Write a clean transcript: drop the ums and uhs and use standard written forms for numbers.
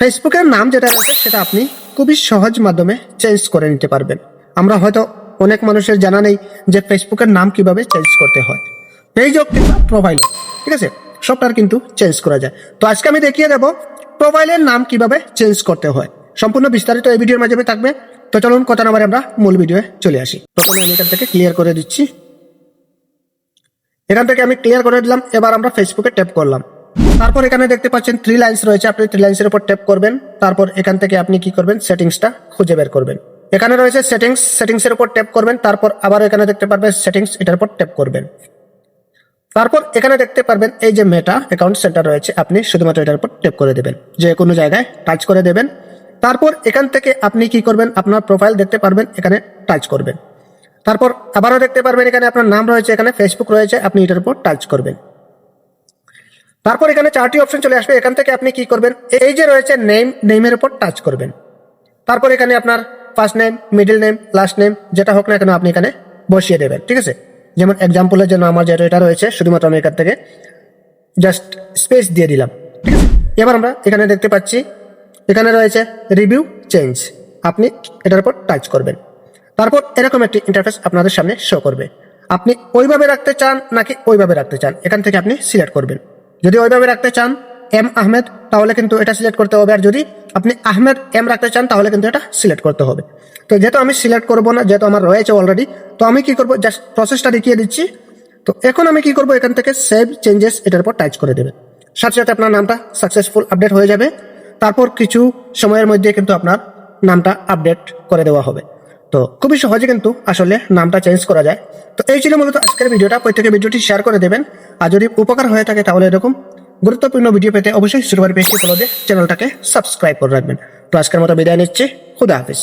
ফেসবুকের নাম যেটা রয়েছে সেটা আপনি খুবই সহজ মাধ্যমে চেঞ্জ করে নিতে পারবেন। আমরা হয়তো অনেক মানুষের জানা নেই যে ফেসবুকের নাম কিভাবে চেঞ্জ করতে হয়। পেজ হোক কিংবা প্রোফাইল হোক, ঠিক আছে, সবটার কিন্তু চেঞ্জ করা যায়। তো আজকে আমি দেখিয়ে দেবো প্রোফাইলের নাম কিভাবে চেঞ্জ করতে হয়। সম্পূর্ণ বিস্তারিত এই ভিডিওর মাধ্যমে থাকবে। তো চলুন কথা না বলে আমরা মূল ভিডিওয়ে চলে আসি। প্রথমে আমি এখান থেকে ক্লিয়ার করে দিচ্ছি। এখান থেকে আমি ক্লিয়ার করে দিলাম। এবার আমরা ফেসবুকে ট্যাপ করলাম। তারপর এখানে দেখতে পাচ্ছেন 3 লাইন্স রয়েছে, আপনি 3 লাইন্সের উপর ট্যাপ করবেন। তারপর এখান থেকে আপনি কি করবেন, সেটিংসটা খুঁজে বের করবেন। এখানে রয়েছে সেটিংসের উপর ট্যাপ করবেন। তারপর আবার এখানে দেখতে পারবেন সেটিংস, এটার উপর ট্যাপ করবেন। তারপর এখানে দেখতে পারবেন এই যে মেটা অ্যাকাউন্ট সেন্টার রয়েছে, আপনি শুধুমাত্র এটার উপর ট্যাপ করে দেবেন, যে কোনো জায়গায় টাচ করে দেবেন। তারপর এখান থেকে আপনি কি করবেন, আপনার প্রোফাইল দেখতে পারবেন, এখানে টাচ করবেন। তারপর আবারও দেখতে পারবেন এখানে আপনার নাম রয়েছে, এখানে ফেসবুক রয়েছে, আপনি এটার উপর টাচ করবেন। তারপর এখানে 4টি অপশন চলে আসবে। এখান থেকে আপনি কি করবেন, এই যে রয়েছে নেমের উপর টাচ করবেন। তারপর এখানে আপনার first name, middle name, last name যেটা হোক না কেন আপনি এখানে বসিয়ে দেবেন, ঠিক আছে। যেমন এক্সাম্পলের জন্য আমার যেটা এটা রয়েছে, শুধুমাত্র আমি এখান থেকে জাস্ট স্পেস দিয়ে দিলাম, ঠিক আছে। এবার আমরা এখানে দেখতে পাচ্ছি এখানে রয়েছে রিভিউ চেঞ্জ, আপনি এটার উপর টাচ করবেন। তারপর এরকম একটি ইন্টারফেস আপনাদের সামনে শো করবে। আপনি ওইভাবে রাখতে চান নাকি ওইভাবে রাখতে চান, এখান থেকে আপনি সিলেক্ট করবেন। যদি ওইভাবে রাখতে চান এম আহমেদ, তাহলে কিন্তু এটা সিলেক্ট করতে হবে। আর যদি আপনি আহমেদ এম রাখতে চান তাহলে কিন্তু এটা সিলেক্ট করতে হবে। তো যেহেতু আমি সিলেক্ট করবো না, যেহেতু আমার রয়েছে অলরেডি, তো আমি কি করবো, জাস্ট প্রসেসটা দেখিয়ে দিচ্ছি। তো এখন আমি কি করবো, এখান থেকে সেভ চেঞ্জেস এটার উপর টাচ করে দেবেন। সাথে সাথে আপনার নামটা সাকসেসফুল আপডেট হয়ে যাবে। তারপর কিছু সময়ের মধ্যে কিন্তু আপনার নামটা আপডেট করে দেওয়া হবে। তো খুবই সহজে কিন্তু আসলে নামটা চেঞ্জ করা যায়। তো এই ছিল মূলত আজকের ভিডিওটা। প্রত্যেকে ভিডিওটি শেয়ার করে দেবেন। আর যদি উপকার হয়ে থাকে তাহলে এরকম গুরুত্বপূর্ণ ভিডিও পেতে অবশ্যই সুরবারি পেজটি ফলো দিয়ে চ্যানেলটাকে সাবস্ক্রাইব করে রাখবেন। তো আজকের মতো বিদায় নিচ্ছি, খুদা হাফিজ।